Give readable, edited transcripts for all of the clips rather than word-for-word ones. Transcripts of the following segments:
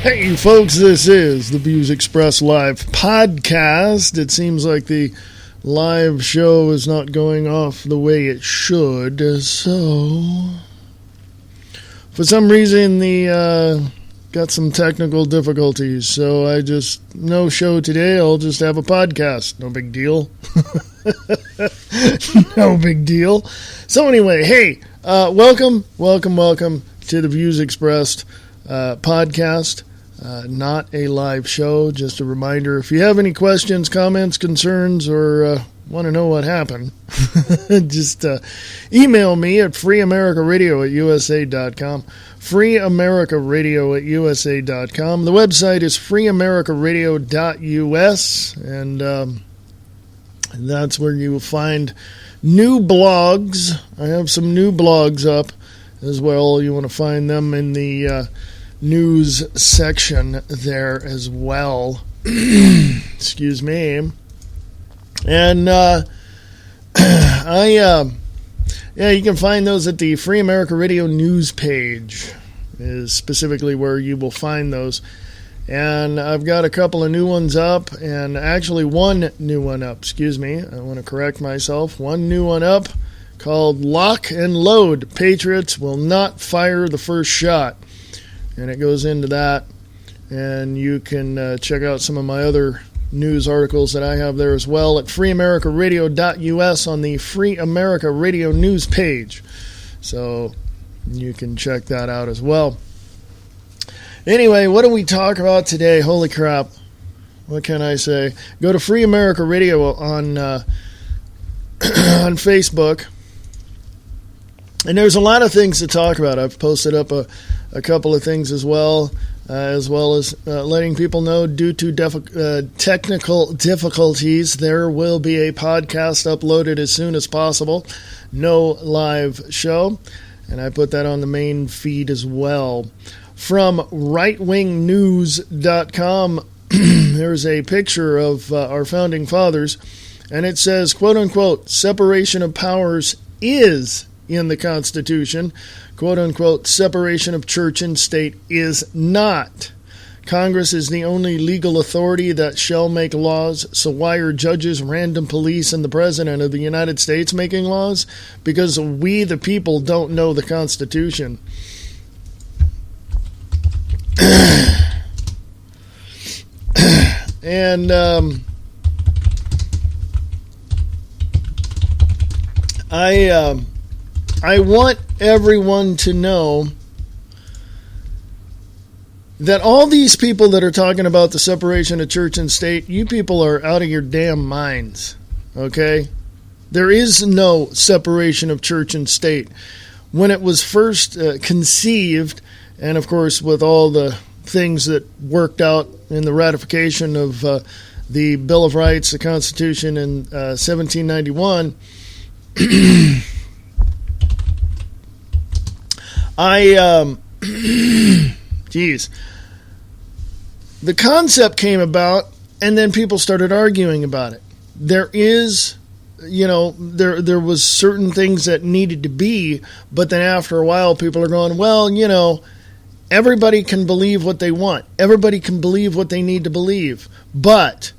Hey folks, this is the Views Express Live podcast. It seems like the live show is not going off the way it should, so for some reason the got some technical difficulties, so no show today. I'll just have a podcast. No big deal. No big deal. So anyway, hey, welcome to the Views Expressed podcast. Not a live show. Just a reminder, if you have any questions, comments, concerns, or want to know what happened, just email me at freeamericaradio@usa.com. freeamericaradio@usa.com. The website is freeamericaradio.us, and that's where you will find new blogs. I have some new blogs up as well. You want to find them in the news section there as well. Excuse me. And you can find those at the Free America Radio news page is specifically where you will find those. And I've got a couple of new ones up, and actually one new one up. Excuse me. I want to correct myself. One new one up called Lock and Load. Patriots will not fire the first shot. And it goes into that. And you can check out some of my other news articles that I have there as well at freeamericaradio.us on the Free America Radio news page. So you can check that out as well. Anyway, what do we talk about today? Holy crap. What can I say? Go to Free America Radio on on Facebook. And there's a lot of things to talk about. I've posted up a couple of things as well as letting people know due to technical difficulties, there will be a podcast uploaded as soon as possible. No live show. And I put that on the main feed as well. From rightwingnews.com, there's a picture of our founding fathers, and it says, quote unquote, separation of powers is in the Constitution. Quote unquote, separation of church and state is not. Congress is the only legal authority that shall make laws, so why are judges, random police, and the President of the United States making laws? Because we, the people, don't know the Constitution. And I want everyone to know that all these people that are talking about the separation of church and state, you people are out of your damn minds, okay? There is no separation of church and state. When it was first conceived, and of course with all the things that worked out in the ratification of the Bill of Rights, the Constitution in 1791, the concept came about, and then people started arguing about it. There is, there was certain things that needed to be, but then after a while, people are going, well, everybody can believe what they want. Everybody can believe what they need to believe, but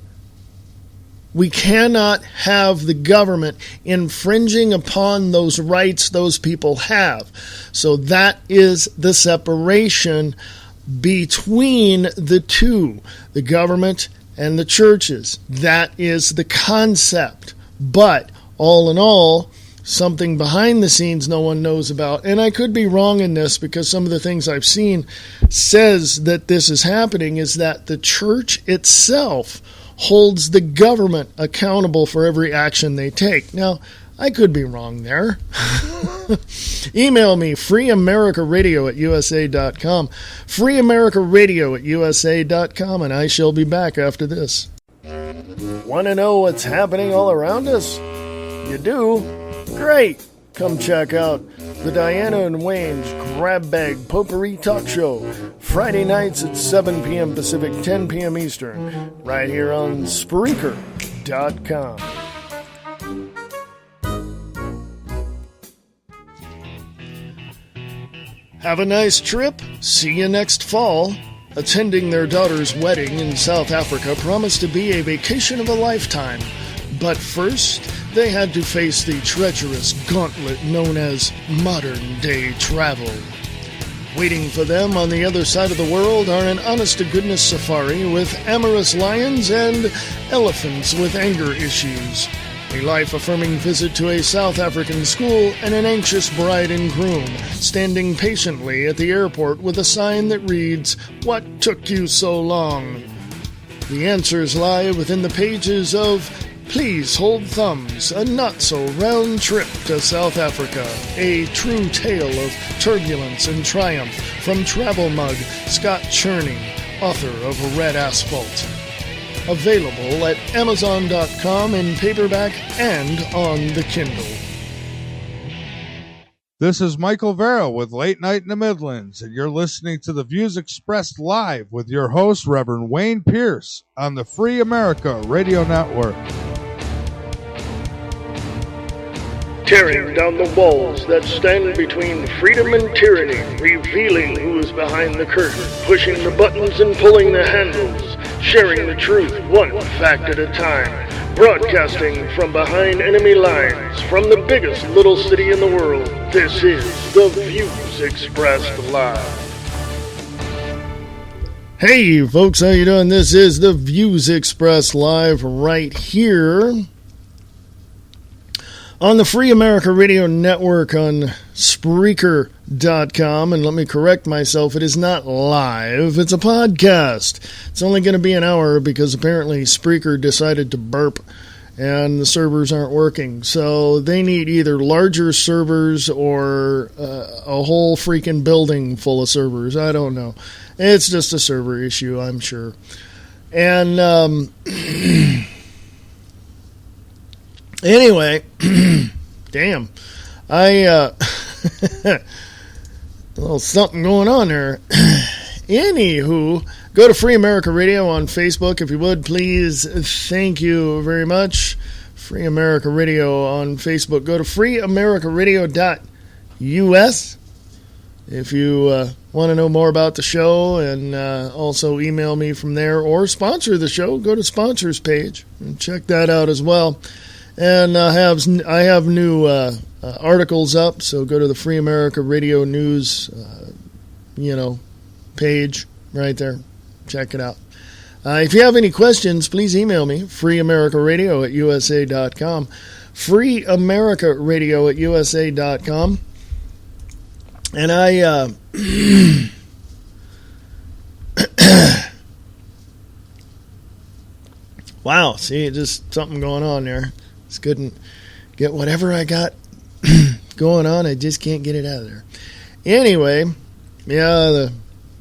we cannot have the government infringing upon those rights those people have. So that is the separation between the two, the government and the churches. That is the concept. But all in all, something behind the scenes no one knows about, and I could be wrong in this because some of the things I've seen says that this is happening, is that the church itself holds the government accountable for every action they take. Now, I could be wrong there. Email me, freeamericaradio@usa.com, freeamericaradio@usa.com, and I shall be back after this. Want to know what's happening all around us? You do? Great! Come check out the Diana and Wayne's Grab Bag Potpourri Talk Show, Friday nights at 7 p.m. Pacific, 10 p.m. Eastern, right here on Spreaker.com. Have a nice trip. See you next fall. Attending their daughter's wedding in South Africa promised to be a vacation of a lifetime. But first, they had to face the treacherous gauntlet known as modern-day travel. Waiting for them on the other side of the world are an honest-to-goodness safari with amorous lions and elephants with anger issues, a life-affirming visit to a South African school, and an anxious bride and groom standing patiently at the airport with a sign that reads, "What took you so long?" The answers lie within the pages of Please Hold Thumbs, a not-so-round trip to South Africa, a true tale of turbulence and triumph from Travel Mug Scott Cherney, author of Red Asphalt. Available at Amazon.com in paperback and on the Kindle. This is Michael Vera with Late Night in the Midlands, and you're listening to the views expressed live with your host, Reverend Wayne Pierce, on the Free America Radio Network. Tearing down the walls that stand between freedom and tyranny, revealing who is behind the curtain, pushing the buttons and pulling the handles, sharing the truth one fact at a time, broadcasting from behind enemy lines, from the biggest little city in the world. This is The Views Expressed Live. Hey folks, how you doing? This is The Views Expressed Live right here on the Free America Radio Network on Spreaker.com. And let me correct myself, it is not live, it's a podcast. It's only going to be an hour because apparently Spreaker decided to burp and the servers aren't working. So they need either larger servers or a whole freaking building full of servers. I don't know. It's just a server issue, I'm sure. And anyway, damn, a little something going on there. Anywho, go to Free America Radio on Facebook, if you would, please. Thank you very much. Free America Radio on Facebook. Go to freeamericaradio.us if you want to know more about the show, and also email me from there, or sponsor the show. Go to sponsors page and check that out as well. And I have new articles up, so go to the Free America Radio News, page right there. Check it out. If you have any questions, please email me, freeamericaradio@usa.com, freeamericaradio@usa.com. And wow, see, just something going on there. Just couldn't get whatever I got going on. I just can't get it out of there. Anyway, yeah, the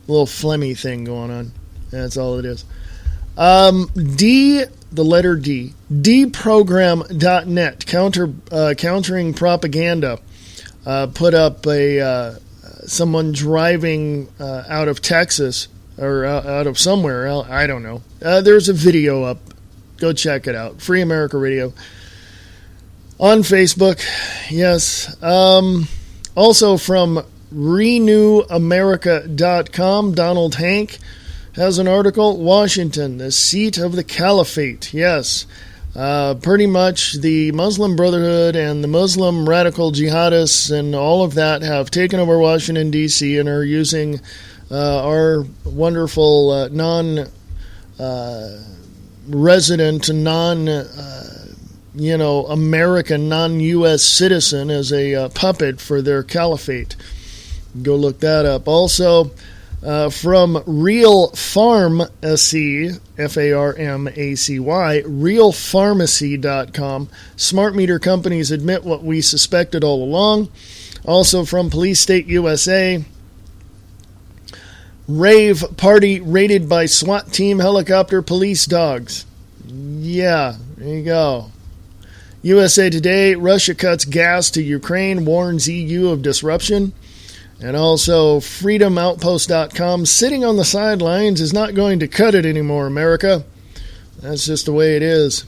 little phlegmy thing going on. That's all it is. The letter D, dprogram.net, countering propaganda, put up someone driving out of Texas, or out of somewhere, I don't know. There's a video up. Go check it out. Free America Radio on Facebook. Yes. Also from renewamerica.com, Donald Hank has an article. Washington, the seat of the caliphate. Yes. Pretty much the Muslim Brotherhood and the Muslim radical jihadists and all of that have taken over Washington, D.C. and are using our wonderful non-resident, American, non-U.S. citizen as a puppet for their caliphate. Go look that up. Also, from Real Pharmacy, F-A-R-M-A-C-Y, realpharmacy.com. Smart meter companies admit what we suspected all along. Also from Police State USA, rave party raided by SWAT team helicopter police dogs. Yeah, there you go. USA Today, Russia cuts gas to Ukraine, warns EU of disruption. And also freedomoutpost.com, sitting on the sidelines is not going to cut it anymore, America. That's just the way it is.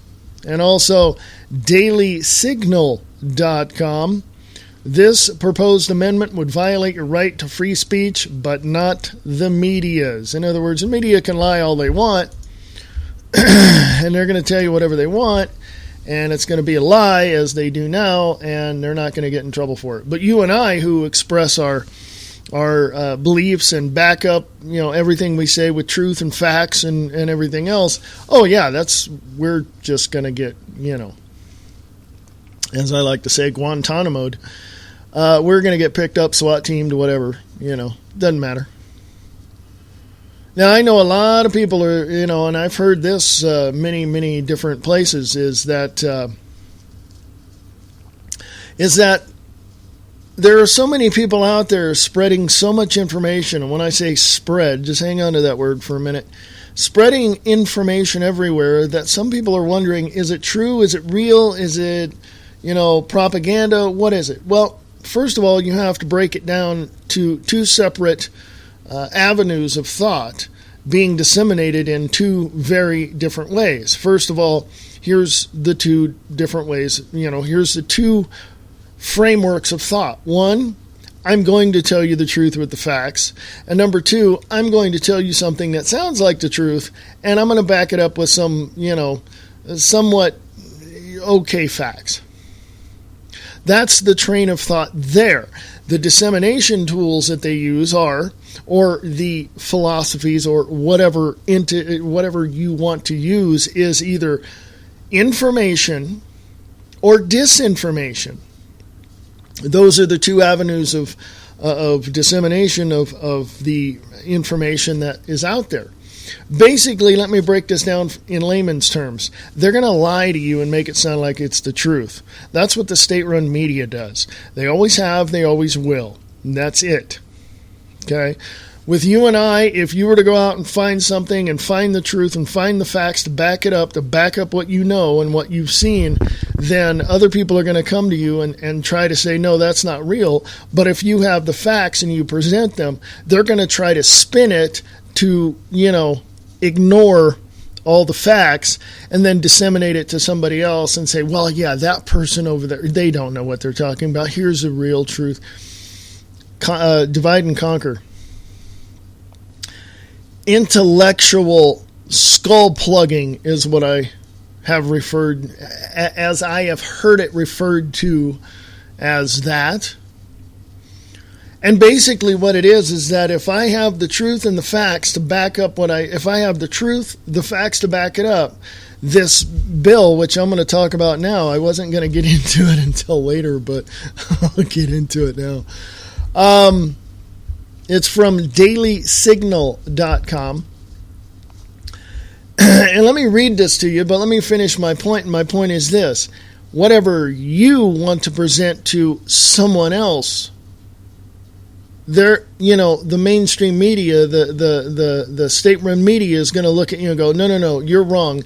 And also dailysignal.com, This proposed amendment would violate your right to free speech, but not the media's. In other words, the media can lie all they want, and they're going to tell you whatever they want, and it's going to be a lie, as they do now, and they're not going to get in trouble for it. But you and I, who express our beliefs and back up, everything we say with truth and facts and everything else, we're just going to get, as I like to say, Guantanamo'd. We're going to get picked up, SWAT teamed, whatever, doesn't matter. Now, I know a lot of people are, and I've heard this many, many different places, is that there are so many people out there spreading so much information. And when I say spread, just hang on to that word for a minute. Spreading information everywhere that some people are wondering, is it true? Is it real? Is it, propaganda? What is it? Well, first of all, you have to break it down to two separate avenues of thought being disseminated in two very different ways. First of all, here's the two different ways. Here's the two frameworks of thought. One, I'm going to tell you the truth with the facts. And number two, I'm going to tell you something that sounds like the truth, and I'm going to back it up with some, somewhat okay facts. That's the train of thought there. The dissemination tools that they use or the philosophies or whatever you want to use is either information or disinformation. Those are the two avenues of dissemination of the information that is out there. Basically, let me break this down in layman's terms. They're going to lie to you and make it sound like it's the truth. That's what the state-run media does. They always have, they always will. And that's it. Okay? With you and I, if you were to go out and find something and find the truth and find the facts to back up what you know and what you've seen, then other people are going to come to you and try to say, no, that's not real. But if you have the facts and you present them, they're going to try to spin it to, ignore all the facts and then disseminate it to somebody else and say, well, yeah, that person over there, they don't know what they're talking about. Here's the real truth. Divide and conquer. Intellectual skull plugging is what I have referred, as I have heard it referred to as that. And basically what it is that if I have the truth and the facts to back up if I have the truth, the facts to back it up, this bill, which I'm going to talk about now, I wasn't going to get into it until later, but I'll get into it now. It's from dailysignal.com. And let me read this to you, but let me finish my point. And my point is this. Whatever you want to present to someone else, the mainstream media, the state-run media is going to look at you and go, no, you're wrong.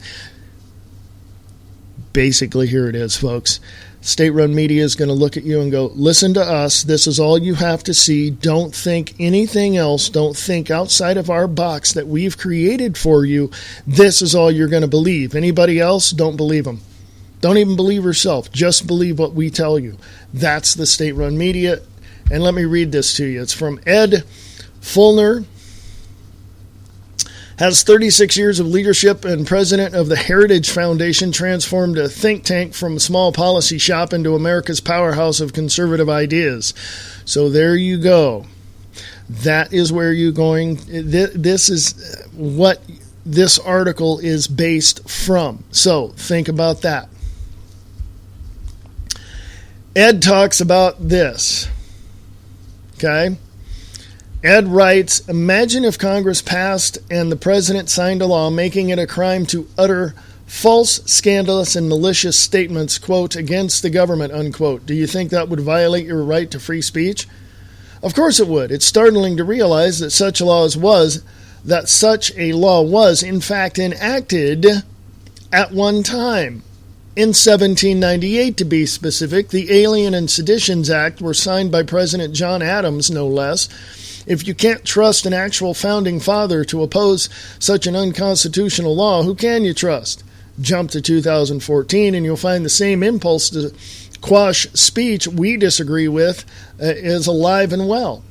Basically, here it is, folks. State-run media is going to look at you and go, listen to us. This is all you have to see. Don't think anything else. Don't think outside of our box that we've created for you. This is all you're going to believe. Anybody else, don't believe them. Don't even believe yourself. Just believe what we tell you. That's the state-run media. And let me read this to you. It's from Ed Fulner. Has 36 years of leadership and president of the Heritage Foundation, transformed a think tank from a small policy shop into America's powerhouse of conservative ideas. So there you go. That is where you're going. This is what this article is based from. So think about that. Ed talks about this. Okay? Ed writes, imagine if Congress passed and the president signed a law making it a crime to utter false, scandalous, and malicious statements, quote, against the government, unquote. Do you think that would violate your right to free speech? Of course it would. It's startling to realize that such a law was, in fact, enacted at one time. In 1798, to be specific, the Alien and Seditions Act were signed by President John Adams, no less. If you can't trust an actual founding father to oppose such an unconstitutional law, who can you trust? Jump to 2014 and you'll find the same impulse to quash speech we disagree with is alive and well.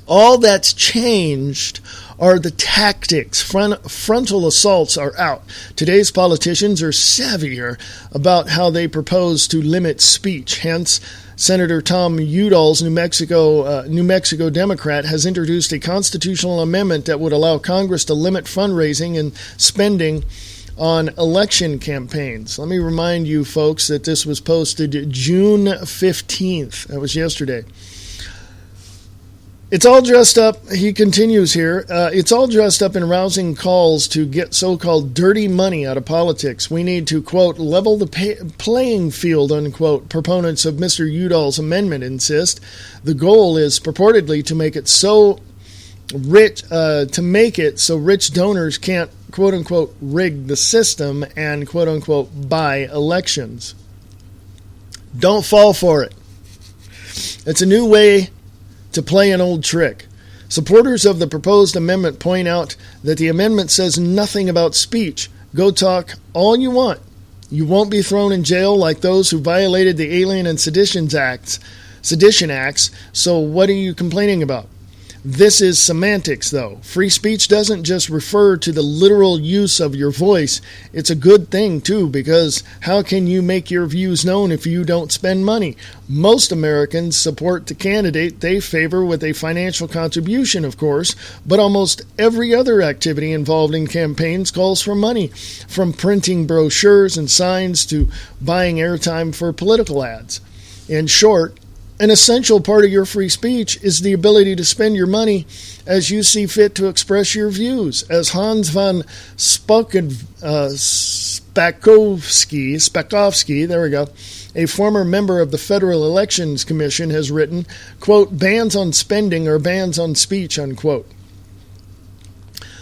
All that's changed are the tactics. Frontal assaults are out. Today's politicians are savvier about how they propose to limit speech. Hence, Senator Tom Udall's New Mexico Democrat has introduced a constitutional amendment that would allow Congress to limit fundraising and spending on election campaigns. Let me remind you folks that this was posted June 15th. That was yesterday. It's all dressed up, he continues here, it's all dressed up in rousing calls to get so-called dirty money out of politics. We need to, quote, level the playing field, unquote, proponents of Mr. Udall's amendment insist. The goal is purportedly to make it so rich donors can't, quote unquote, rig the system and, quote unquote, buy elections. Don't fall for it. It's a new way to play an old trick. Supporters of the proposed amendment point out that the amendment says nothing about speech. Go talk all you want. You won't be thrown in jail like those who violated the Alien and Sedition Acts. So what are you complaining about? This is semantics, though. Free speech doesn't just refer to the literal use of your voice. It's a good thing, too, because how can you make your views known if you don't spend money? Most Americans support the candidate they favor with a financial contribution, of course, but almost every other activity involved in campaigns calls for money, from printing brochures and signs to buying airtime for political ads. In short, an essential part of your free speech is the ability to spend your money as you see fit to express your views. As Hans von Spakovsky, there we go, a former member of the Federal Elections Commission, has written, quote, bans on spending or bans on speech, unquote.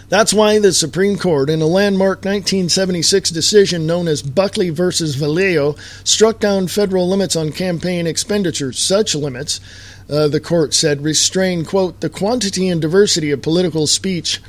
That's why the Supreme Court, in a landmark 1976 decision known as Buckley v. Vallejo, struck down federal limits on campaign expenditures. Such limits, the court said, restrain, quote, the quantity and diversity of political speech,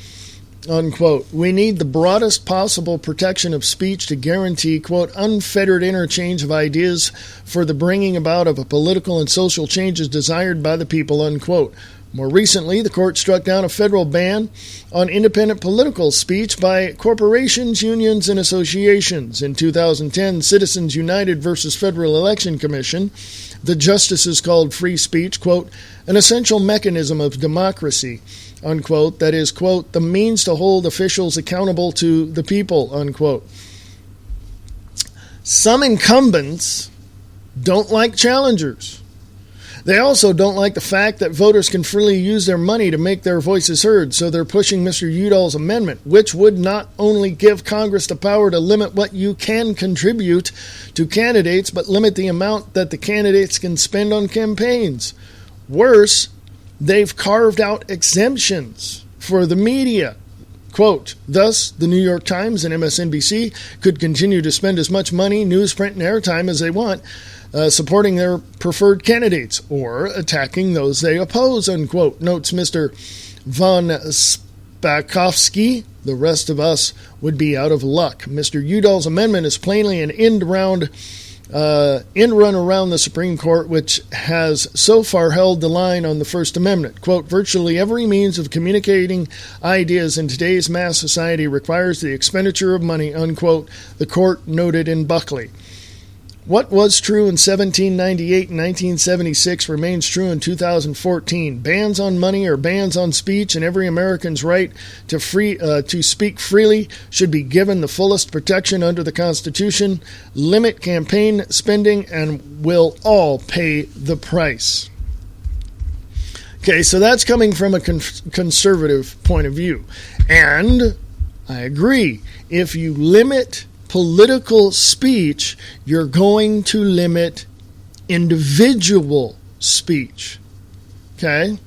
unquote. We need the broadest possible protection of speech to guarantee, quote, unfettered interchange of ideas for the bringing about of a political and social changes desired by the people, unquote. More recently, the court struck down a federal ban on independent political speech by corporations, unions, and associations. In 2010, Citizens United versus Federal Election Commission, the justices called free speech, quote, an essential mechanism of democracy, unquote, that is, quote, the means to hold officials accountable to the people, unquote. Some incumbents don't like challengers. They also don't like the fact that voters can freely use their money to make their voices heard, so they're pushing Mr. Udall's amendment, which would not only give Congress the power to limit what you can contribute to candidates, but limit the amount that the candidates can spend on campaigns. Worse, they've carved out exemptions for the media. Quote, thus, the New York Times and MSNBC could continue to spend as much money, newsprint, and airtime as they want, supporting their preferred candidates or attacking those they oppose, unquote, notes Mr. von Spakovsky. The rest of us would be out of luck. Mr. Udall's amendment is plainly an end run around the Supreme Court, which has so far held the line on the First Amendment. Quote, virtually every means of communicating ideas in today's mass society requires the expenditure of money, unquote, the court noted in Buckley. What was true in 1798 and 1976 remains true in 2014. Bans on money or bans on speech, and every American's right to speak freely should be given the fullest protection under the Constitution. Limit campaign spending, and we'll all pay the price. Okay, so that's coming from a conservative point of view. And I agree. If you limit political speech, you're going to limit individual speech. Okay?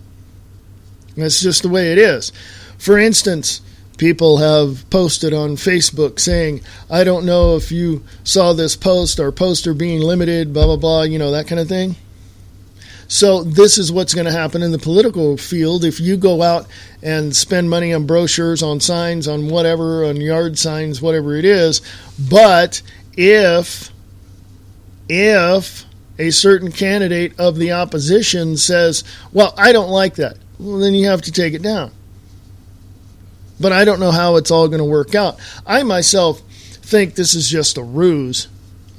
That's just the way it is. For instance, people have posted on Facebook saying, I don't know if you saw this post or poster being limited, blah, blah, blah, you know, that kind of thing. So this is what's going to happen in the political field if you go out and spend money on brochures, on signs, on whatever, on yard signs, whatever it is. But if if a certain candidate of the opposition says, well, I don't like that, well, then you have to take it down. But I don't know how it's all going to work out. I myself think this is just a ruse.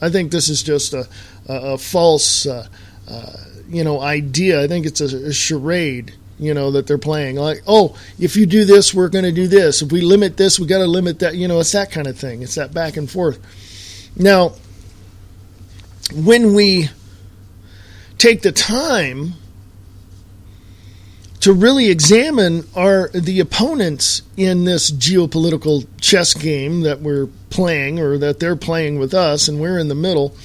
I think this is just a false, idea. I think it's a charade, that they're playing. Like, oh, if you do this, we're going to do this. If we limit this, we got to limit that. It's that kind of thing. It's that back and forth. Now, when we take the time to really examine the opponents in this geopolitical chess game that we're playing, or that they're playing with us, and we're in the middle.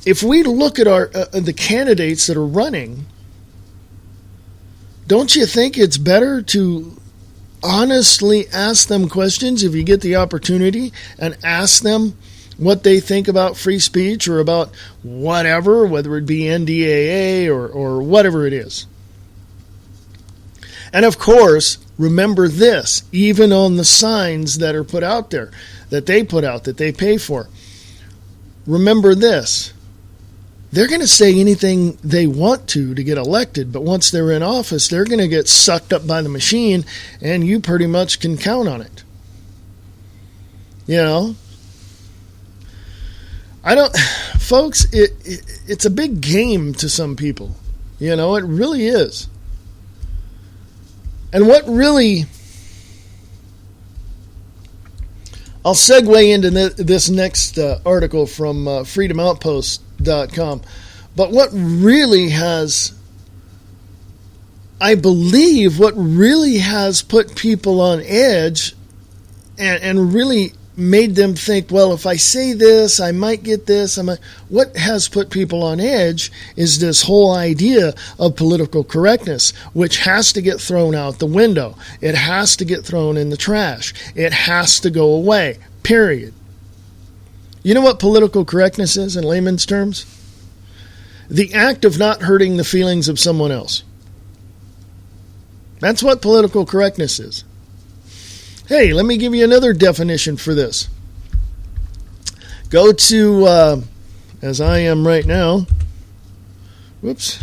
If we look at the candidates that are running, don't you think it's better to honestly ask them questions if you get the opportunity, and ask them what they think about free speech or about whatever, whether it be NDAA or whatever it is? And of course, remember this, even on the signs that are put out there, that they put out, that they pay for. Remember this, they're going to say anything they want to get elected, but once they're in office, they're going to get sucked up by the machine, and you pretty much can count on it. Folks, it's a big game to some people. It really is. And what really, I'll segue into this next article from freedomoutpost.com, but what really has, I believe, what really has put people on edge and really made them think, well, if I say this, I might get this. What has put people on edge is this whole idea of political correctness, which has to get thrown out the window. It has to get thrown in the trash. It has to go away, period. You know what political correctness is in layman's terms? The act of not hurting the feelings of someone else. That's what political correctness is. Hey, let me give you another definition for this. Go to, as I am right now, whoops.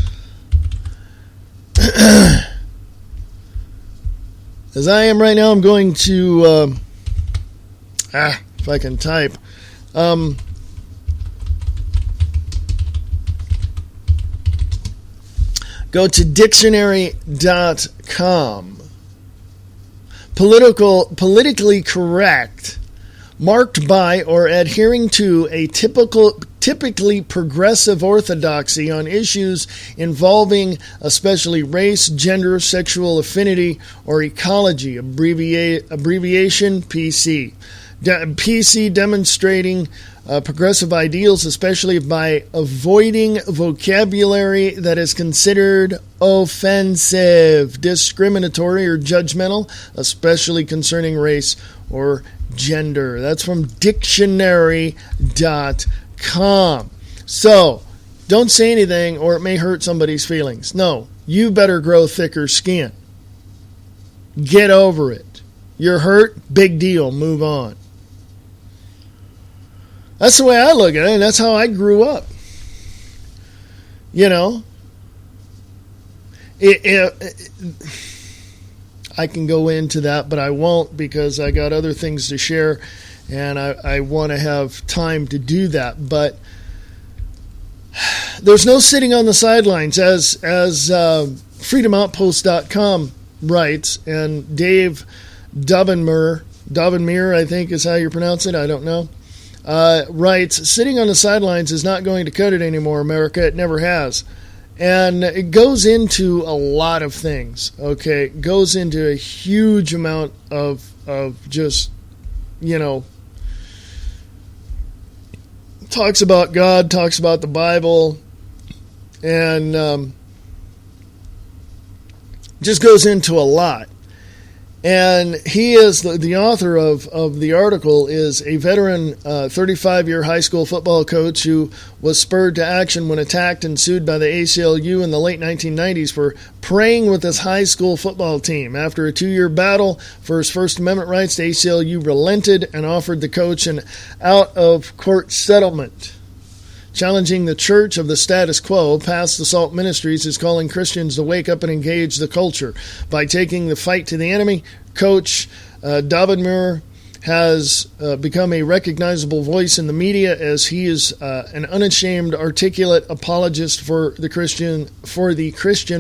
As I am right now, I'm going to, if I can type, go to dictionary.com. Politically correct, marked by or adhering to a typically progressive orthodoxy on issues involving especially race, gender, sexual affinity, or ecology, abbreviation PC. PC demonstrating progressive ideals, especially by avoiding vocabulary that is considered offensive, discriminatory, or judgmental, especially concerning race or gender. That's from dictionary.com. So, don't say anything or it may hurt somebody's feelings. No, you better grow thicker skin. Get over it. You're hurt, big deal, move on. That's the way I look at it, and that's how I grew up. I can go into that, but I won't because I got other things to share, and I want to have time to do that. But there's no sitting on the sidelines, as freedomoutpost.com writes, and Dave Dovenmere, I think is how you pronounce it, I don't know, writes, sitting on the sidelines is not going to cut it anymore, America. It never has. And it goes into a lot of things, okay? It goes into a huge amount of just, talks about God, talks about the Bible, and just goes into a lot. And he is the author of the article is a veteran 35-year high school football coach who was spurred to action when attacked and sued by the ACLU in the late 1990s for praying with his high school football team. After a 2-year battle for his First Amendment rights, the ACLU relented and offered the coach an out-of-court settlement. Challenging the church of the status quo, Past the Salt Ministries is calling Christians to wake up and engage the culture. By taking the fight to the enemy, Coach David Muir has become a recognizable voice in the media as he is an unashamed, articulate apologist for the Christian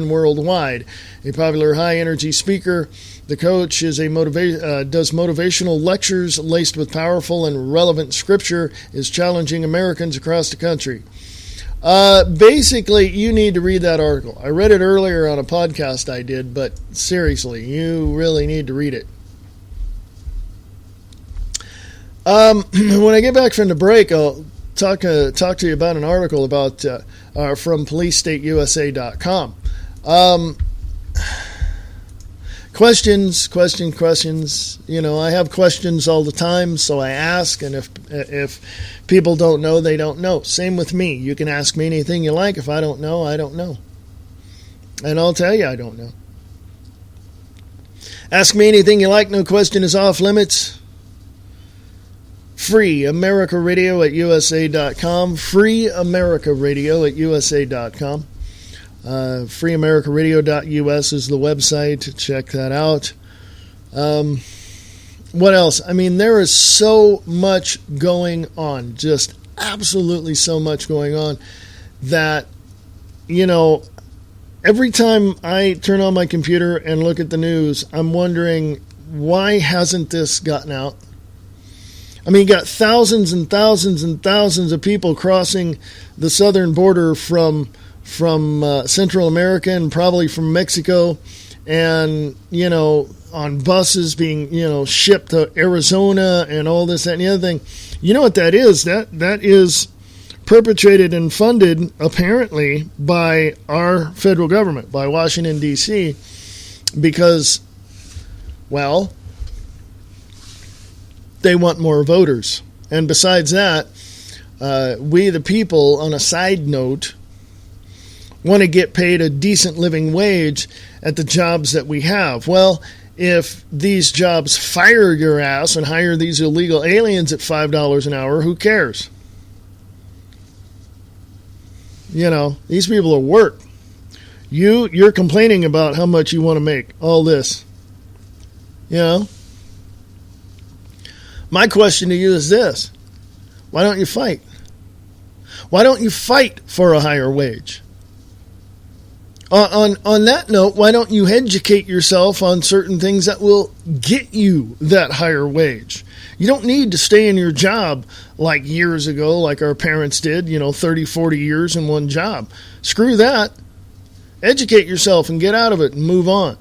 worldwide. A popular high-energy speaker, the coach is does motivational lectures laced with powerful and relevant scripture, is challenging Americans across the country. Basically, you need to read that article. I read it earlier on a podcast I did, but seriously, you really need to read it. When I get back from the break, I'll talk to you about an article about from PoliceStateUSA.com. Questions. You know, I have questions all the time, so I ask, and if people don't know, they don't know. Same with me. You can ask me anything you like. If I don't know, I don't know. And I'll tell you I don't know. Ask me anything you like. No question is off limits. Free America Radio at USA.com. Free America Radio at USA.com. FreeAmericaRadio.us is the website. Check that out. What else? I mean, there is so much going on. Just absolutely so much going on that, you know, every time I turn on my computer and look at the news, I'm wondering, why hasn't this gotten out? I mean, you got thousands and thousands and thousands of people crossing the southern border from Central America and probably from Mexico, and, you know, on buses being, you know, shipped to Arizona and all this, that, and the other thing. You know what that is? That is perpetrated and funded, apparently, by our federal government, by Washington, D.C., because, well, they want more voters. And besides that, we the people, on a side note, want to get paid a decent living wage at the jobs that we have. Well, if these jobs fire your ass and hire these illegal aliens at $5 an hour, who cares? You know, these people are work. You're complaining about how much you want to make, all this. You know? My question to you is this: why don't you fight? Why don't you fight for a higher wage? On that note, why don't you educate yourself on certain things that will get you that higher wage? You don't need to stay in your job like years ago, like our parents did, 30, 40 years in one job. Screw that. Educate yourself and get out of it and move on.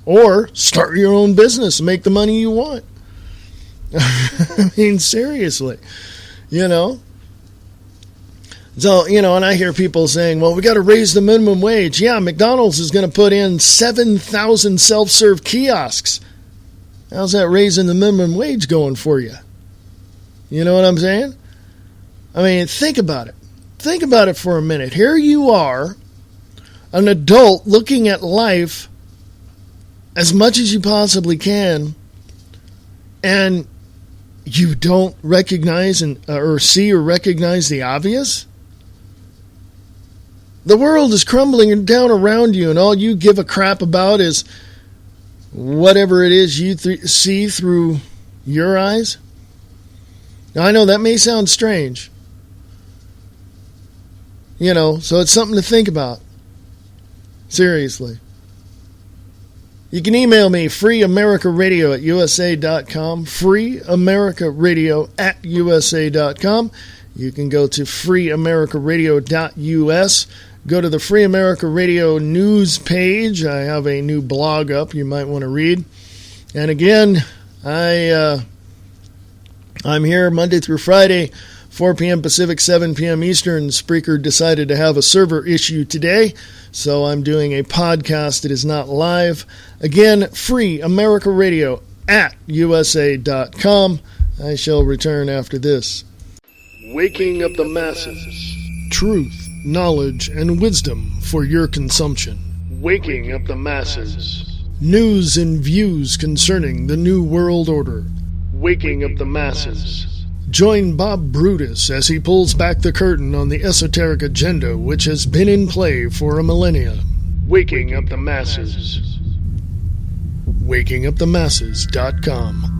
Or start your own business and make the money you want. I mean, seriously, So, and I hear people saying, well, we got to raise the minimum wage. Yeah, McDonald's is going to put in 7,000 self-serve kiosks. How's that raising the minimum wage going for you? You know what I'm saying? I mean, think about it. Think about it for a minute. Here you are, an adult looking at life as much as you possibly can, and you don't recognize or see or recognize the obvious? The world is crumbling down around you, and all you give a crap about is whatever it is you see through your eyes. Now, I know that may sound strange, so it's something to think about. Seriously. You can email me, freeamericaradio at USA.com, freeamericaradio at USA.com. You can go to freeamericaradio.us. Go to the Free America Radio news page. I have a new blog up you might want to read. And again, I'm here Monday through Friday, 4 p.m. Pacific, 7 p.m. Eastern. Spreaker decided to have a server issue today, so I'm doing a podcast that is not live. Again, Free America Radio at USA.com. I shall return after this. Waking up the masses. Truth, knowledge, and wisdom for your consumption. Waking up the masses. News and views concerning the New World Order. Waking up the masses. Join Bob Brutus as he pulls back the curtain on the esoteric agenda which has been in play for a millennia. Waking Up the Masses. WakingUpTheMasses.com.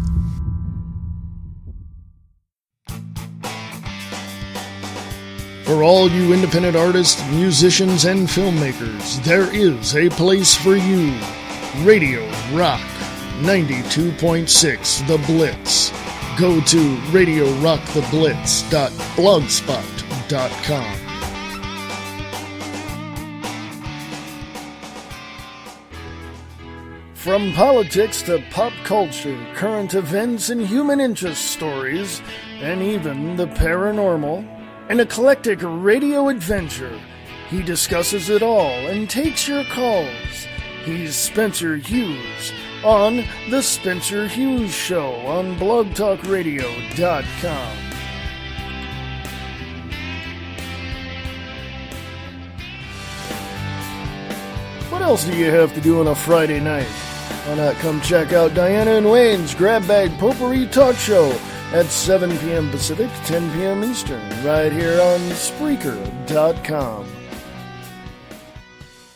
For all you independent artists, musicians, and filmmakers, there is a place for you. Radio Rock 92.6 The Blitz. Go to RadioRockTheBlitz.blogspot.com. From politics to pop culture, current events and human interest stories, and even the paranormal, an eclectic radio adventure, he discusses it all and takes your calls. He's Spencer Hughes on The Spencer Hughes Show on blogtalkradio.com. What else do you have to do on a Friday night? Why not come check out Diana and Wayne's Grab Bag Potpourri Talk Show at 7 p.m. Pacific, 10 p.m. Eastern, right here on Spreaker.com.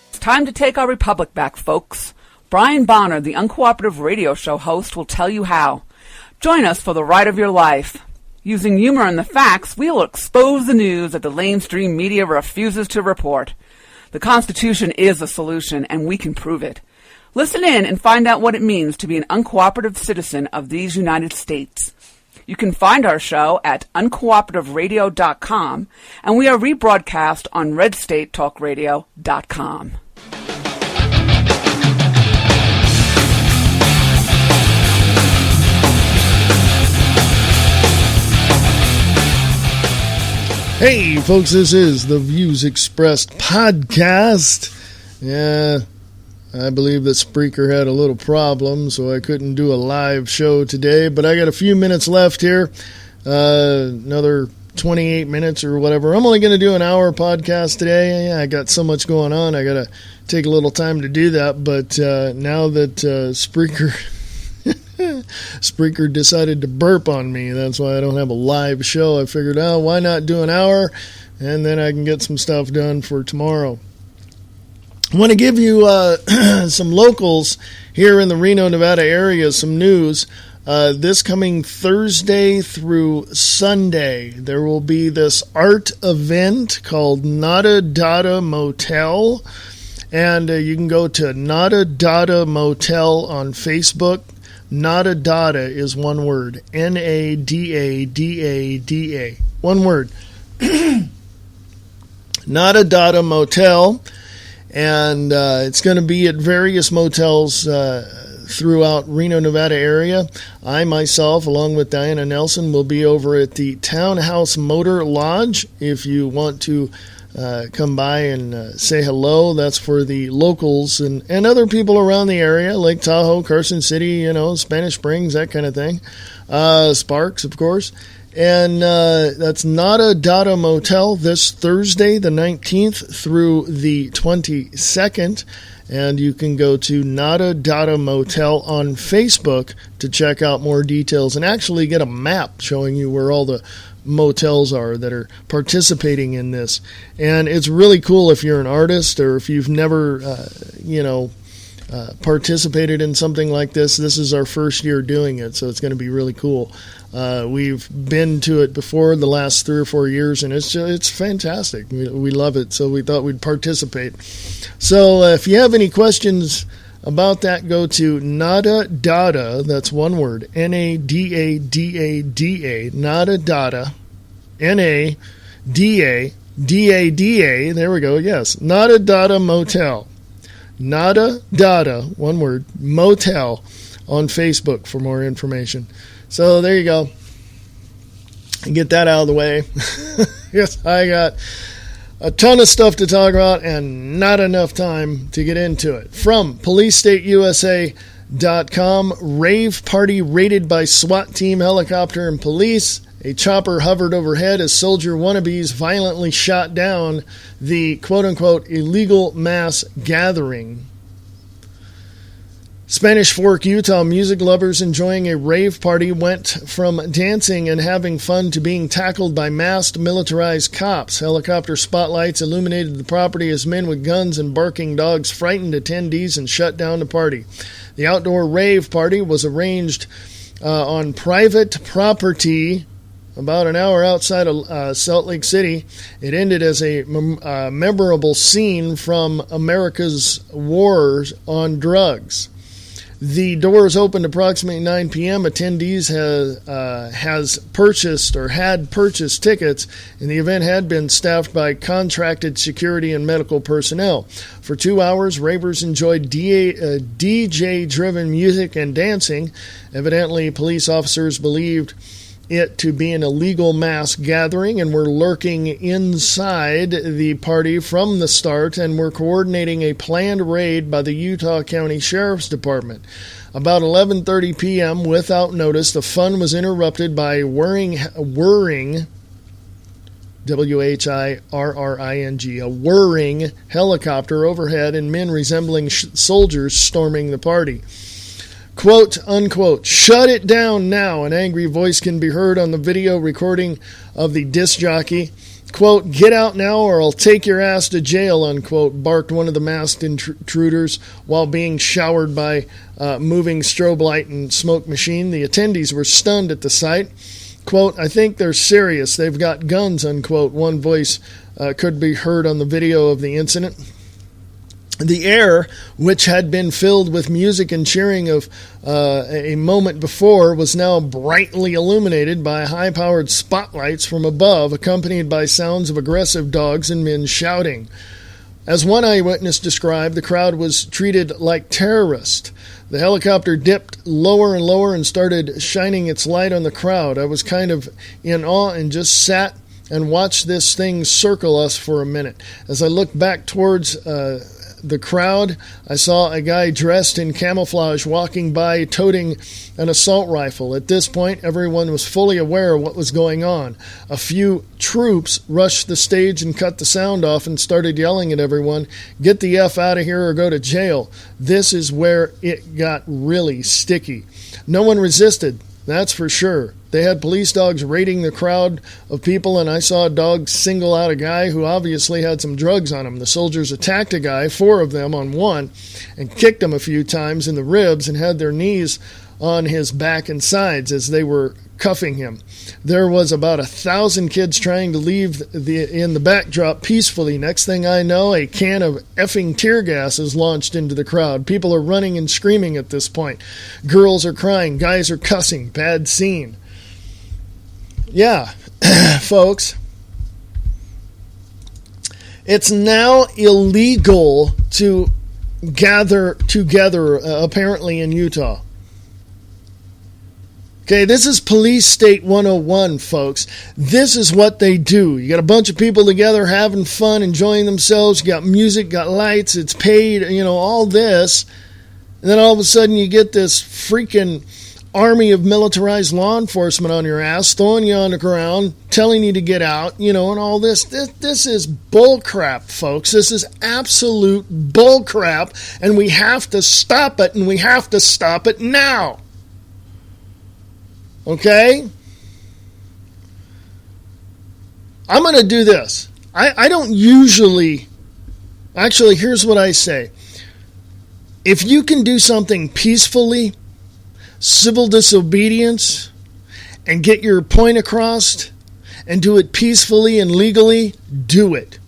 It's time to take our republic back, folks. Brian Bonner, the Uncooperative Radio Show host, will tell you how. Join us for the ride of your life. Using humor and the facts, we'll expose the news that the mainstream media refuses to report. The Constitution is a solution, and we can prove it. Listen in and find out what it means to be an uncooperative citizen of these United States. You can find our show at uncooperativerradio.com, and we are rebroadcast on redstatetalkradio.com. Hey, folks, this is the Views Expressed podcast. Yeah, I believe that Spreaker had a little problem, so I couldn't do a live show today, but I got a few minutes left here, another 28 minutes or whatever. I'm only going to do an hour podcast today. Yeah, I got so much going on, I got to take a little time to do that, but now that Spreaker decided to burp on me, that's why I don't have a live show. I figured, why not do an hour, and then I can get some stuff done for tomorrow. I want to give you some locals here in the Reno, Nevada area, some news. This coming Thursday through Sunday, there will be this art event called Nada Dada Motel, and you can go to Nada Dada Motel on Facebook. Nada Dada is one word. Nadada. One word. Nada Dada Motel. And it's going to be at various motels throughout Reno, Nevada area. I myself, along with Diana Nelson, will be over at the Townhouse Motor Lodge. If you want to come by and say hello, that's for the locals and other people around the area, Lake Tahoe, Carson City, Spanish Springs, that kind of thing. Sparks, of course. And that's Nada Dada Motel this Thursday, the 19th through the 22nd. And you can go to Nada Dada Motel on Facebook to check out more details and actually get a map showing you where all the motels are that are participating in this. And it's really cool if you're an artist or if you've never, participated in something like this. This is our first year doing it, so it's going to be really cool. We've been to it before the last 3 or 4 years, and it's fantastic. We love it, so we thought we'd participate. So if you have any questions about that, go to Nada Dada, that's one word, Nadada, Nada Dada, Nadada, there we go, yes, Nada Dada Motel. Nada Dada, one word, Motel on Facebook for more information. So there you go. Get that out of the way. Yes, I got a ton of stuff to talk about and not enough time to get into it. From PoliceStateUSA.com, rave party raided by SWAT team, helicopter, and police. A chopper hovered overhead as soldier wannabes violently shot down the quote-unquote illegal mass gathering. Spanish Fork, Utah, music lovers enjoying a rave party went from dancing and having fun to being tackled by masked militarized cops. Helicopter spotlights illuminated the property as men with guns and barking dogs frightened attendees and shut down the party. The outdoor rave party was arranged on private property about an hour outside of Salt Lake City. It ended as a memorable scene from America's wars on drugs. The doors opened approximately 9 p.m. Attendees had purchased tickets, and the event had been staffed by contracted security and medical personnel. For 2 hours, ravers enjoyed DJ-driven music and dancing. Evidently, police officers believed it to be an illegal mass gathering and were lurking inside the party from the start and were coordinating a planned raid by the Utah County Sheriff's Department. About 11:30 p.m., without notice, the fun was interrupted by a whirring, W-H-I-R-R-I-N-G, a whirring helicopter overhead and men resembling soldiers storming the party. Quote, unquote, "Shut it down now," an angry voice can be heard on the video recording of the disc jockey. Quote, "Get out now or I'll take your ass to jail," unquote, barked one of the masked intruders while being showered by moving strobe light and smoke machine. The attendees were stunned at the sight. Quote, "I think they're serious. They've got guns," unquote, one voice could be heard on the video of the incident. The air, which had been filled with music and cheering of a moment before, was now brightly illuminated by high-powered spotlights from above, accompanied by sounds of aggressive dogs and men shouting. As one eyewitness described, the crowd was treated like terrorists. The helicopter dipped lower and lower and started shining its light on the crowd. I was kind of in awe and just sat and watched this thing circle us for a minute. As I looked back towards the crowd, I saw a guy dressed in camouflage walking by toting an assault rifle. At this point, everyone was fully aware of what was going on. A few troops rushed the stage and cut the sound off and started yelling at everyone, "Get the F out of here or go to jail." This is where it got really sticky. No one resisted, that's for sure. They had police dogs raiding the crowd of people, and I saw a dog single out a guy who obviously had some drugs on him. The soldiers attacked a guy, 4 of them on one, and kicked him a few times in the ribs and had their knees on his back and sides as they were cuffing him. There was about 1,000 kids trying to leave in the backdrop peacefully. Next thing I know, a can of effing tear gas is launched into the crowd. People are running and screaming at this point. Girls are crying. Guys are cussing. Bad scene. Yeah, folks, it's now illegal to gather together, apparently, in Utah. Okay, this is Police State 101, folks. This is what they do. You got a bunch of people together having fun, enjoying themselves. You got music, got lights, it's paid, all this. And then all of a sudden you get this freaking army of militarized law enforcement on your ass, throwing you on the ground, telling you to get out, and all this. This is bullcrap, folks. This is absolute bullcrap, and we have to stop it, and we have to stop it now. Okay? I'm going to do this. I don't usually... Actually, here's what I say. If you can do something peacefully, civil disobedience, and get your point across, and do it peacefully and legally, do it.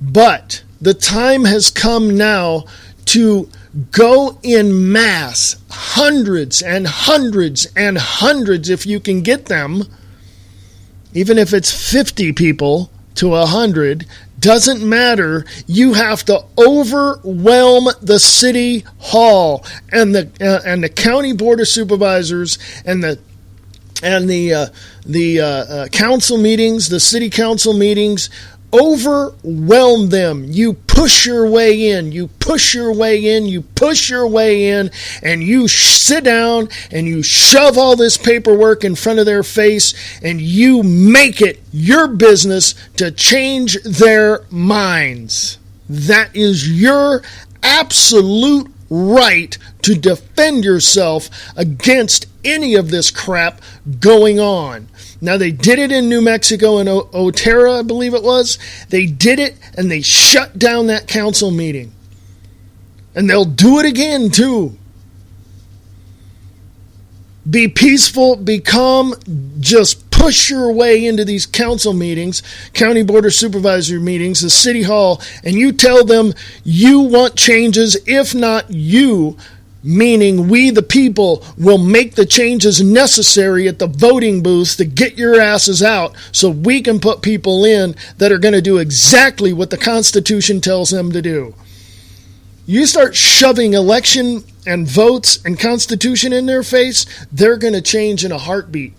But the time has come now to go in mass, hundreds and hundreds and hundreds if you can get them, even if it's 50 people to 100, doesn't matter. You have to overwhelm the city hall and the county board of supervisors and the council meetings, the city council meetings. Overwhelm them. You push your way in. You push your way in. You push your way in, and you sit down and you shove all this paperwork in front of their face, and you make it your business to change their minds. That is your absolute right to defend yourself against any of this crap going on. Now, they did it in New Mexico in Otero, I believe it was. They did it, and they shut down that council meeting. And they'll do it again, too. Be peaceful, be calm, just push your way into these council meetings, county board of supervisor meetings, the city hall, and you tell them you want changes. If not, you, meaning we the people, will make the changes necessary at the voting booths to get your asses out so we can put people in that are going to do exactly what the Constitution tells them to do. You start shoving election and votes and Constitution in their face, they're going to change in a heartbeat.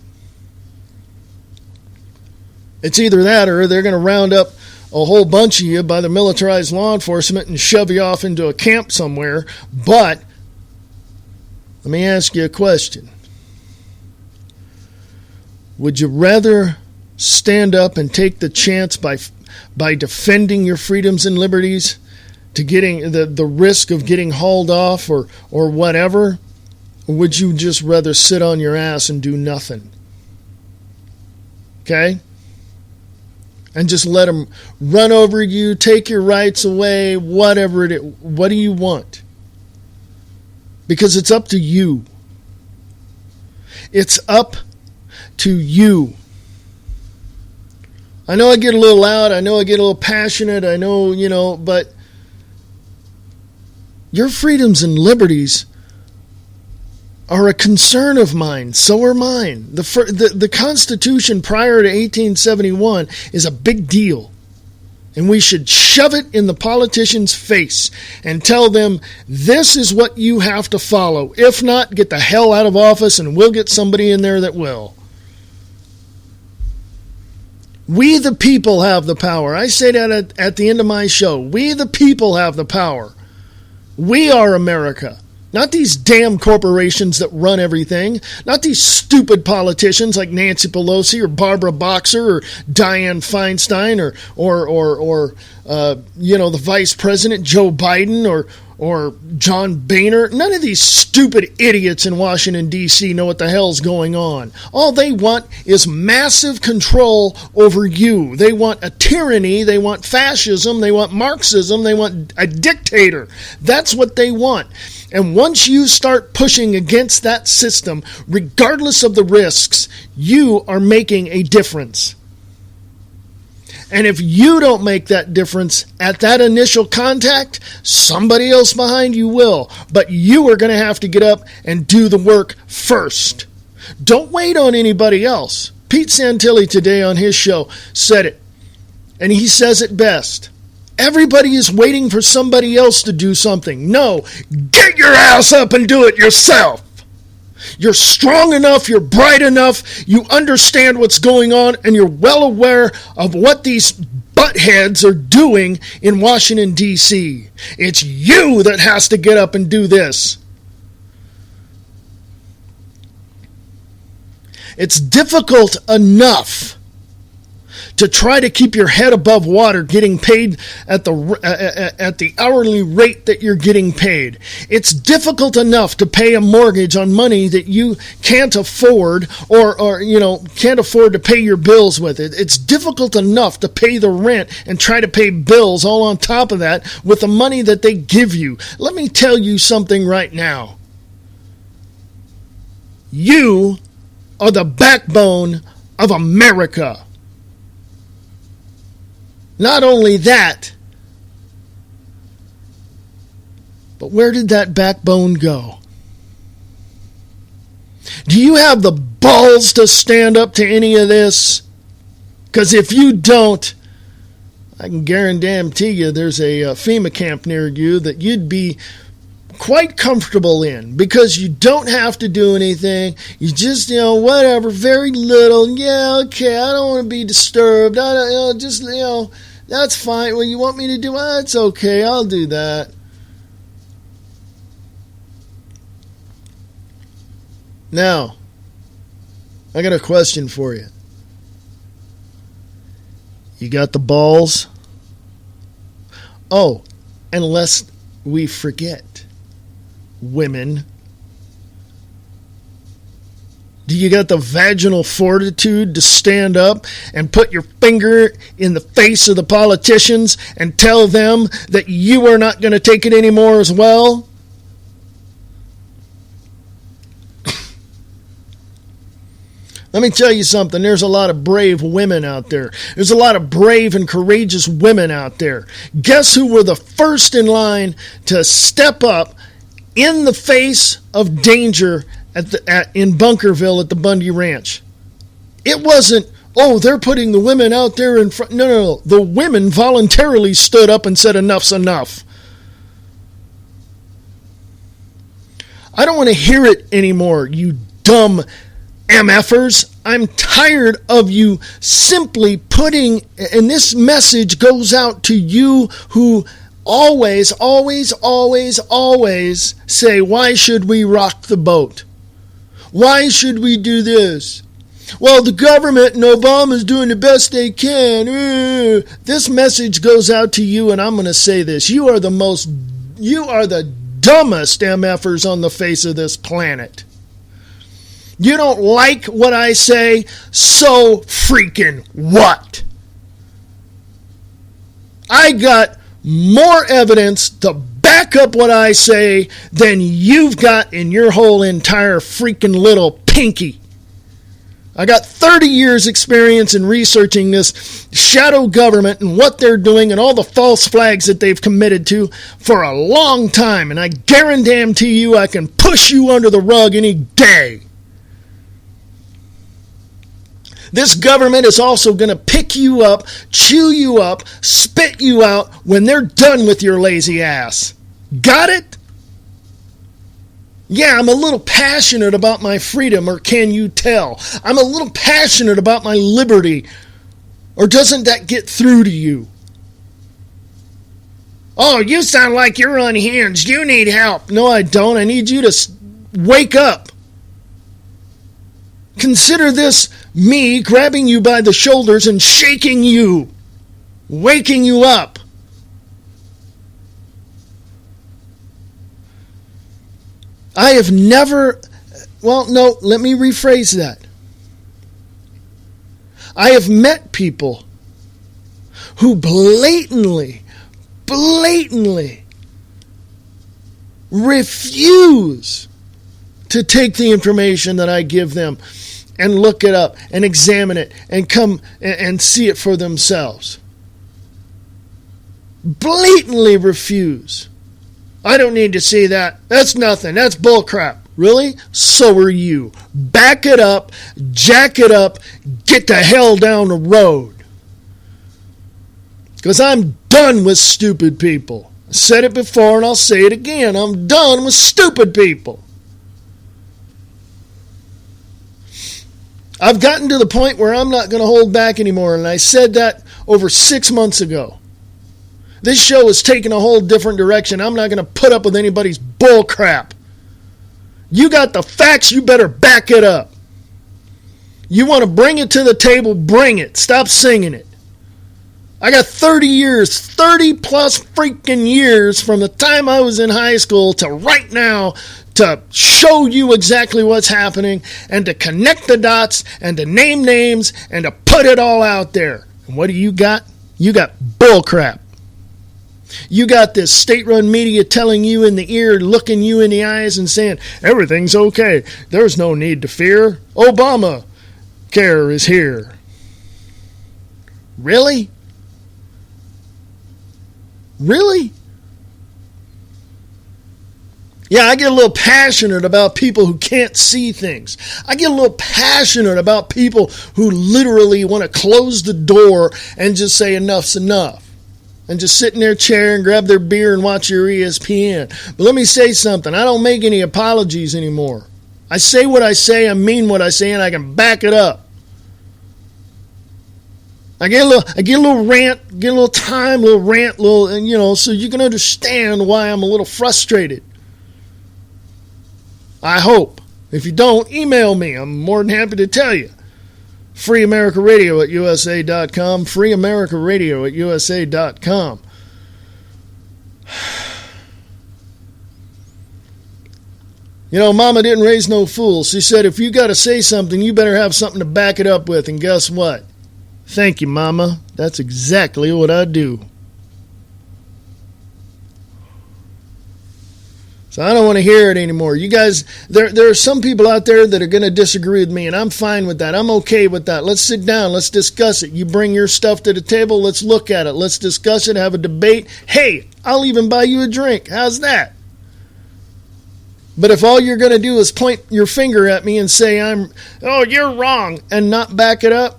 It's either that or they're going to round up a whole bunch of you by the militarized law enforcement and shove you off into a camp somewhere. But let me ask you a question. Would you rather stand up and take the chance by defending your freedoms and liberties to getting the risk of getting hauled off or whatever? Or would you just rather sit on your ass and do nothing? Okay? And just let them run over you, take your rights away, whatever it is. What do you want? Because it's up to you. It's up to you. I know I get a little loud. I know I get a little passionate. I know, but your freedoms and liberties are a concern of mine. So are mine. The Constitution prior to 1871 is a big deal. And we should shove it in the politicians' face and tell them, this is what you have to follow. If not, get the hell out of office and we'll get somebody in there that will. We the people have the power. I say that at the end of my show. We the people have the power. We are America. Not these damn corporations that run everything. Not these stupid politicians like Nancy Pelosi or Barbara Boxer or Dianne Feinstein or the Vice President Joe Biden or John Boehner. None of these stupid idiots in Washington, D.C. know what the hell's going on. All they want is massive control over you. They want a tyranny. They want fascism. They want Marxism. They want a dictator. That's what they want. And once you start pushing against that system, regardless of the risks, you are making a difference. And if you don't make that difference at that initial contact, somebody else behind you will. But you are going to have to get up and do the work first. Don't wait on anybody else. Pete Santilli today on his show said it, and he says it best. Everybody is waiting for somebody else to do something. No, get your ass up and do it yourself. You're strong enough, you're bright enough, you understand what's going on, and you're well aware of what these buttheads are doing in Washington, D.C. It's you that has to get up and do this. It's difficult enough to try to keep your head above water getting paid at the hourly rate that you're getting paid. It's difficult enough to pay a mortgage on money that you can't afford or can't afford to pay your bills with it. It's difficult enough to pay the rent and try to pay bills all on top of that with the money that they give you. Let me tell you something right now. You are the backbone of America. Not only that, but where did that backbone go? Do you have the balls to stand up to any of this? Because if you don't, I can guarantee you there's a FEMA camp near you that you'd be quite comfortable in, because you don't have to do anything. You just, whatever, very little. Yeah, okay, I don't want to be disturbed. I don't, that's fine. Well, you want me to do it? It's okay. I'll do that. Now, I got a question for you. You got the balls? Oh, and lest we forget, women? Do you got the vaginal fortitude to stand up and put your finger in the face of the politicians and tell them that you are not going to take it anymore as well? Let me tell you something. There's a lot of brave women out there. There's a lot of brave and courageous women out there. Guess who were the first in line to step up in the face of danger in Bunkerville at the Bundy Ranch? It wasn't, oh, they're putting the women out there in front. No. The women voluntarily stood up and said, enough's enough. I don't want to hear it anymore, you dumb MFers. I'm tired of you simply putting, and this message goes out to you who always say, why should we rock the boat? Why should we do this? Well, the government and Obama's doing the best they can. This message goes out to you, and I'm going to say this. You are the dumbest MFers on the face of this planet. You don't like what I say, so freaking what? I got more evidence to back up what I say than you've got in your whole entire freaking little pinky. I got 30 years experience in researching this shadow government and what they're doing and all the false flags that they've committed to for a long time. And I guarantee you I can push you under the rug any day. This government is also going to pick you up, chew you up, spit you out when they're done with your lazy ass. Got it? Yeah, I'm a little passionate about my freedom, or can you tell? I'm a little passionate about my liberty. Or doesn't that get through to you? Oh, you sound like you're unhinged. You need help. No, I don't. I need you to wake up. Consider this me grabbing you by the shoulders and shaking you, waking you up. I have never, let me rephrase that. I have met people who blatantly refuse to take the information that I give them and look it up and examine it and come and see it for themselves. Blatantly refuse. I don't need to see that. That's nothing. That's bullcrap. Really? So are you. Back it up, jack it up, get the hell down the road. Because I'm done with stupid people. I said it before and I'll say it again. I'm done with stupid people. I've gotten to the point where I'm not going to hold back anymore, and I said that over 6 months ago. This show is taking a whole different direction. I'm not going to put up with anybody's bull crap. You got the facts, you better back it up. You want to bring it to the table, bring it. Stop singing it. I got 30 plus freaking years from the time I was in high school to right now to show you exactly what's happening and to connect the dots and to name names and to put it all out there. And what do you got? You got bullcrap. You got this state-run media telling you in the ear, looking you in the eyes and saying, everything's okay. There's no need to fear. Obama care is here. Really? Really? Yeah, I get a little passionate about people who can't see things. I get a little passionate about people who literally want to close the door and just say enough's enough. And just sit in their chair and grab their beer and watch your ESPN. But let me say something. I don't make any apologies anymore. I say what I say, I mean what I say, and I can back it up. I get a little rant, get a little time, a little rant, so you can understand why I'm a little frustrated. I hope. If you don't, email me. I'm more than happy to tell you. freeamericaradio@usa.com. freeamericaradio@usa.com. Mama didn't raise no fool. She said, if you got to say something, you better have something to back it up with. And guess what? Thank you, Mama. That's exactly what I do. So I don't want to hear it anymore. You guys, there are some people out there that are going to disagree with me, and I'm fine with that. I'm okay with that. Let's sit down. Let's discuss it. You bring your stuff to the table. Let's look at it. Let's discuss it, have a debate. Hey, I'll even buy you a drink. How's that? But if all you're going to do is point your finger at me and say, you're wrong, and not back it up,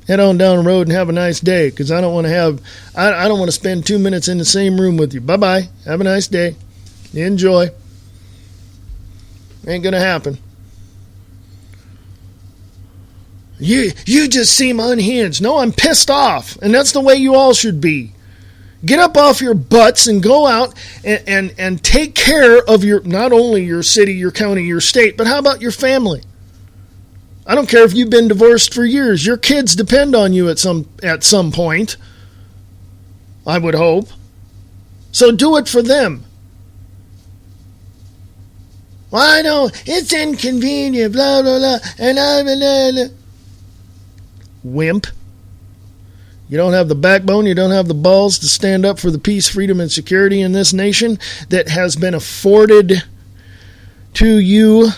head on down the road and have a nice day, because I don't want to spend 2 minutes in the same room with you. Bye-bye. Have a nice day. Enjoy. Ain't going to happen. You just seem unhinged. No, I'm pissed off, and that's the way you all should be. Get up off your butts and go out and take care of not only your city, your county, your state, but how about your family? I don't care if you've been divorced for years. Your kids depend on you at some point, I would hope. So do it for them. Well, I know it's inconvenient, blah, blah, blah, and blah, blah, blah. Wimp. You don't have the backbone, you don't have the balls to stand up for the peace, freedom, and security in this nation that has been afforded to you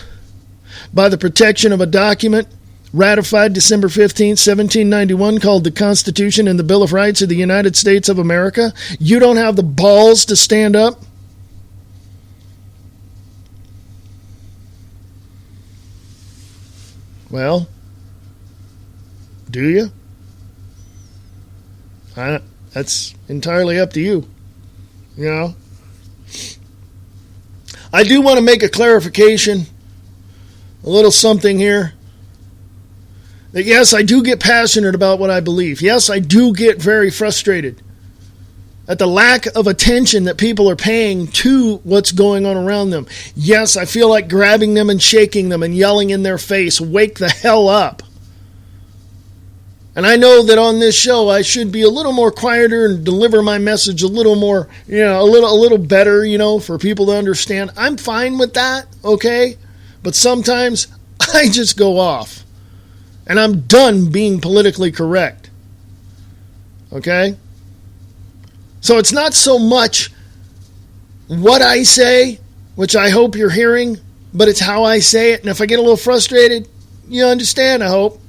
by the protection of a document ratified December 15th, 1791, called the Constitution and the Bill of Rights of the United States of America. You don't have the balls to stand up. Well, do you? That's entirely up to you. I do want to make a clarification, a little something here. That yes, I do get passionate about what I believe. Yes, I do get very frustrated at the lack of attention that people are paying to what's going on around them. Yes, I feel like grabbing them and shaking them and yelling in their face, wake the hell up. And I know that on this show I should be a little more quieter and deliver my message a little more, a little better, for people to understand. I'm fine with that, okay? But sometimes I just go off. And I'm done being politically correct. Okay? So it's not so much what I say, which I hope you're hearing, but it's how I say it. And if I get a little frustrated, you understand, I hope.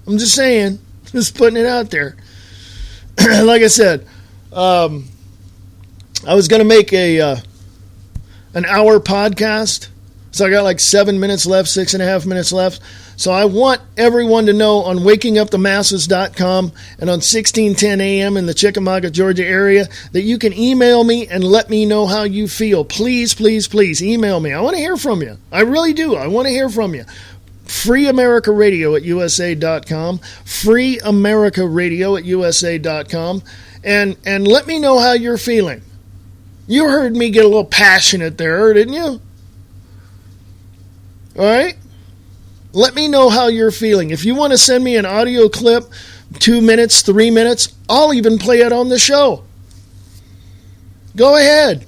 I'm just saying. Just putting it out there. Like I said, I was going to make an hour podcast. So I got like 7 minutes left, 6.5 minutes left. So I want everyone to know on wakingupthemasses.com and on 1610 AM in the Chickamauga, Georgia area that you can email me and let me know how you feel. Please, please, please email me. I want to hear from you. I really do. I want to hear from you. freeamericaradio@usa.com. freeamericaradio@usa.com. And let me know how you're feeling. You heard me get a little passionate there, didn't you? All right? Let me know how you're feeling. If you want to send me an audio clip, 2 minutes, 3 minutes, I'll even play it on the show. Go ahead.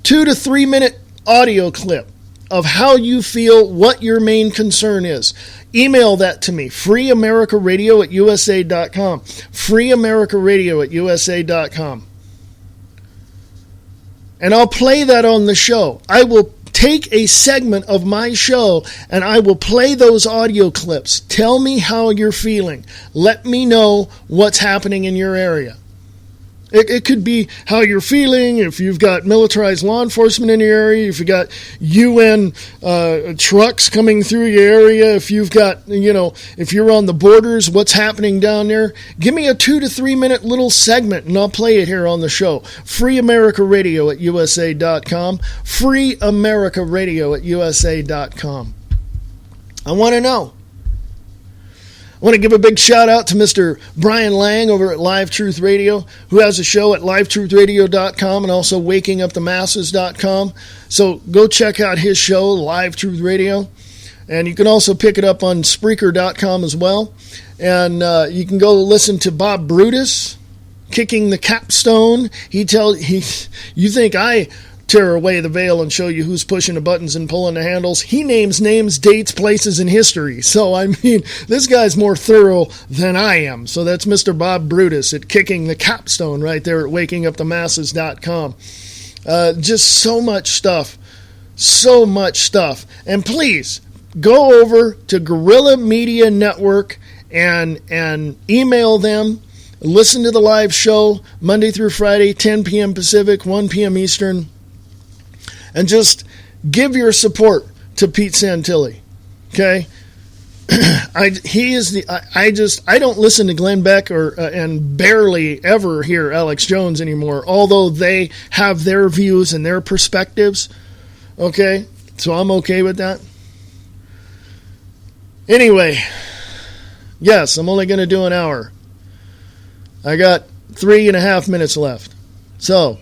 2 to 3 minute audio clip of how you feel, what your main concern is. Email that to me, freeamericaradio@usa.com. freeamericaradio@usa.com. And I'll play that on the show. I will take a segment of my show and I will play those audio clips. Tell me how you're feeling. Let me know what's happening in your area. It could be how you're feeling, if you've got militarized law enforcement in your area, if you've got UN trucks coming through your area, if you've got, if you're on the borders, what's happening down there. Give me a 2 to 3 minute little segment and I'll play it here on the show. freeamericaradio@usa.com. freeamericaradio@usa.com. I want to know. I want to give a big shout out to Mr. Brian Lang over at Live Truth Radio, who has a show at livetruthradio.com and also wakingupthemasses.com. So go check out his show, Live Truth Radio. And you can also pick it up on Spreaker.com as well. And you can go listen to Bob Brutus, Kicking the Capstone. You think I tear away the veil and show you who's pushing the buttons and pulling the handles. He names names, dates, places, and history. So, I mean, this guy's more thorough than I am. So that's Mr. Bob Brutus at Kicking the Capstone right there at wakingupthemasses.com. Just so much stuff. So much stuff. And please, go over to Guerrilla Media Network and email them. Listen to the live show Monday through Friday, 10 p.m. Pacific, 1 p.m. Eastern. And just give your support to Pete Santilli. Okay? I don't listen to Glenn Beck and barely ever hear Alex Jones anymore, although they have their views and their perspectives. Okay? So I'm okay with that. Anyway, yes, I'm only going to do an hour. I got 3.5 minutes left. So,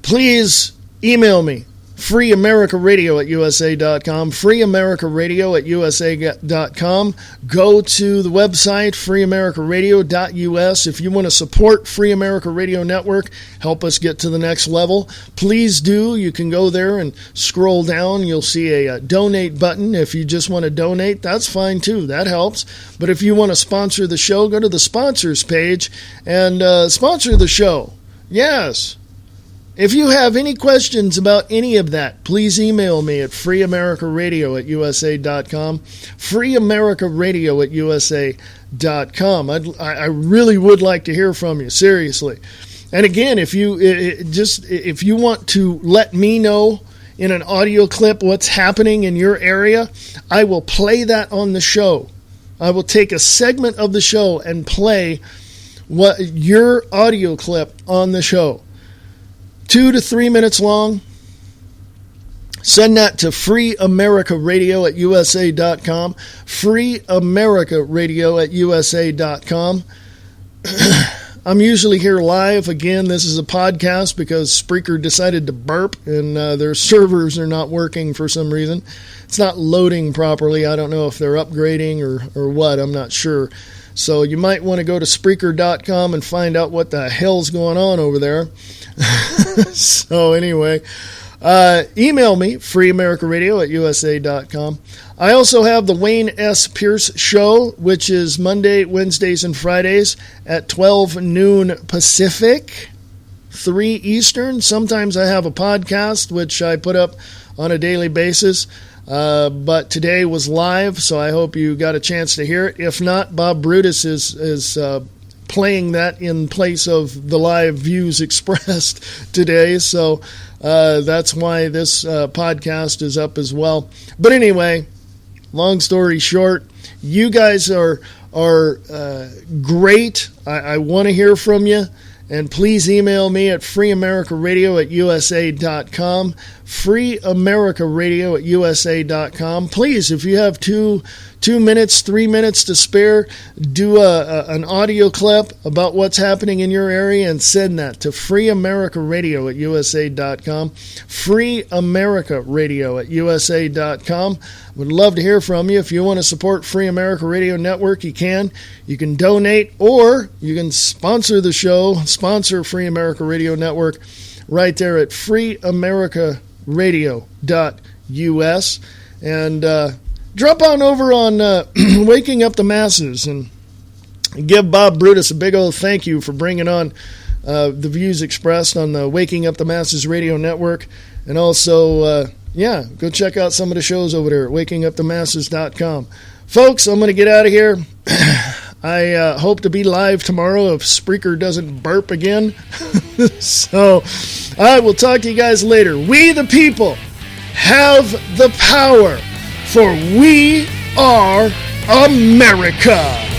please email me, freeamericaradio@usa.com, freeamericaradio@usa.com. Go to the website, freeamericaradio.us. If you want to support Free America Radio Network, help us get to the next level, please do. You can go there and scroll down. You'll see a donate button. If you just want to donate, that's fine too. That helps. But if you want to sponsor the show, go to the sponsors page and sponsor the show. Yes. If you have any questions about any of that, please email me at freeamericaradio@usa.com, freeamericaradio@usa.com. I really would like to hear from you, seriously. And again, if you want to let me know in an audio clip what's happening in your area, I will play that on the show. I will take a segment of the show and play your audio clip on the show. 2 to 3 minutes long. Send that to freeamericaradio@usa.com. freeamericaradio@usa.com. I'm usually here live. Again, this is a podcast because Spreaker decided to burp and their servers are not working for some reason. It's not loading properly. I don't know if they're upgrading or what. I'm not sure. So you might want to go to Spreaker.com and find out what the hell's going on over there. So anyway, email me, freeamericaradio@usa.com. I also have the Wayne S. Pierce Show, which is Monday, Wednesdays, and Fridays at 12 noon Pacific, 3 Eastern. Sometimes I have a podcast, which I put up on a daily basis. But today was live, so I hope you got a chance to hear it. If not, Bob Brutus is playing that in place of the live views expressed today. So that's why this podcast is up as well. But anyway, long story short, you guys are great. I want to hear from you. And please email me at freeamericaradio@usa.com, freeamericaradio@usa.com. Please, if you have 2 minutes, 3 minutes to spare, do an audio clip about what's happening in your area and send that to freeamericaradio@usa.com, freeamericaradio@usa.com. Would love to hear from you. If you want to support Free America Radio Network, you can. You can donate or you can sponsor the show, sponsor Free America Radio Network right there at freeamericaradio.us. And drop on over on Waking Up the Masses and give Bob Brutus a big old thank you for bringing on the views expressed on the Waking Up the Masses Radio Network. And also, go check out some of the shows over there at wakingupthemasses.com. Folks, I'm going to get out of here. I hope to be live tomorrow if Spreaker doesn't burp again. So I will talk to you guys later. We the people have the power, for we are America.